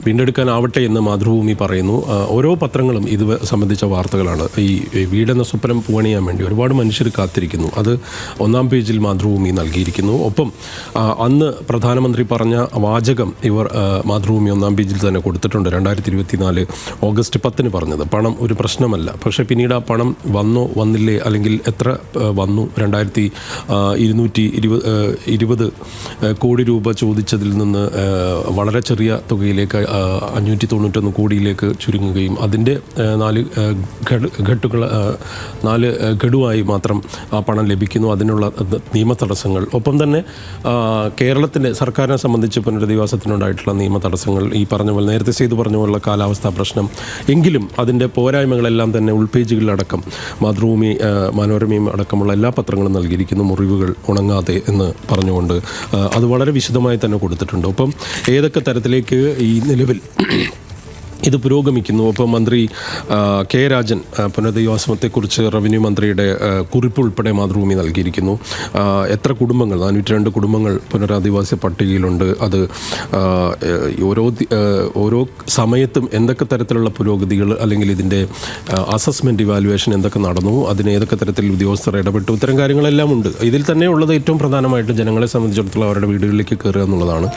വീണ്ടെടുക്കാനാവട്ടെ എന്ന് മാതൃഭൂമി പറയുന്നു. ഓരോ പത്രങ്ങളും ഇത് സംബന്ധിച്ച വാർത്തകളാണ്. ഈ വീടെന്ന സ്വപ്നം പൂവണിയാൻ വേണ്ടി ഒരുപാട് മനുഷ്യർ കാത്തിരിക്കുന്നു. അത് ഒന്നാം പേജിൽ മാതൃഭൂമി നൽകിയിരിക്കുന്നു. ഒപ്പം അന്ന് പ്രധാനമന്ത്രി പറഞ്ഞ വാചകം ഇവർ മാതൃഭൂമി ഒന്നാം പേജിൽ തന്നെ കൊടുത്തിട്ടുണ്ട്. 2024 ഓഗസ്റ്റ് 10 പറഞ്ഞത് പണം ഒരു പ്രശ്നമല്ല. പക്ഷേ പിന്നീട് ആ പണം വന്നോ വന്നില്ലേ, അല്ലെങ്കിൽ എത്ര വന്നു? 2220 കോടി രൂപ ചോദിച്ചതിൽ നിന്ന് വളരെ ചെറിയ തുകയിലേക്ക് 591 കോടിയിലേക്ക് ചുരുങ്ങുകയും അതിൻ്റെ 4 ഗഡുവായി മാത്രം ആ പണം ലഭിക്കുന്നു. അതിനുള്ള നിയമ തടസ്സങ്ങൾ, ഒപ്പം തന്നെ കേരളത്തിൻ്റെ സർക്കാരിനെ സംബന്ധിച്ച് പുനരധിവാസത്തിനുണ്ടായിട്ടുള്ള നിയമ തടസ്സങ്ങൾ, ഈ പറഞ്ഞ പോലെ നേരത്തെ ചെയ്തു പറഞ്ഞ പോലുള്ള കാലാവസ്ഥാ പ്രശ്നം, എങ്കിലും അതിൻ്റെ പോരായ്മകളെല്ലാം തന്നെ ഉൾപേജുകളിലടക്കം മാതൃഭൂമി, മനോരമയും അടക്കമുള്ള എല്ലാ പത്രങ്ങളും നൽകിയിരിക്കുന്നു. മുറിവുകൾ ഉണങ്ങാതെ എന്ന് പറഞ്ഞുകൊണ്ട് അത് വളരെ വിശദമായി തന്നെ കൊടുത്തിട്ടുണ്ട്. ഒപ്പം ഏതൊക്കെ തരത്തിലേക്ക് ഈ നിലവിൽ ഇത് പുരോഗമിക്കുന്നു. ഒപ്പം മന്ത്രി കെ രാജൻ പുനരധിവാസത്തെക്കുറിച്ച് റവന്യൂ മന്ത്രിയുടെ കുറിപ്പ് ഉൾപ്പെടെ മാതൃഭൂമി നൽകിയിരിക്കുന്നു. എത്ര കുടുംബങ്ങൾ, 402 കുടുംബങ്ങൾ പുനരധിവാസ പട്ടികയിലുണ്ട്. അത് ഓരോ സമയത്തും എന്തൊക്കെ തരത്തിലുള്ള പുരോഗതികൾ, അല്ലെങ്കിൽ ഇതിൻ്റെ അസസ്മെൻറ്റ് ഇവാലുവേഷൻ എന്തൊക്കെ നടന്നു, അതിന് ഏതൊക്കെ തരത്തിൽ ഉദ്യോഗസ്ഥർ ഇടപെട്ടു, ഇത്തരം കാര്യങ്ങളെല്ലാം ഉണ്ട്. ഇതിൽ തന്നെ ഉള്ളത് ഏറ്റവും പ്രധാനമായിട്ട് ജനങ്ങളെ സംബന്ധിച്ചിടത്തോളം അവരുടെ വീടുകളിലേക്ക് കയറുക എന്നുള്ളതാണ്.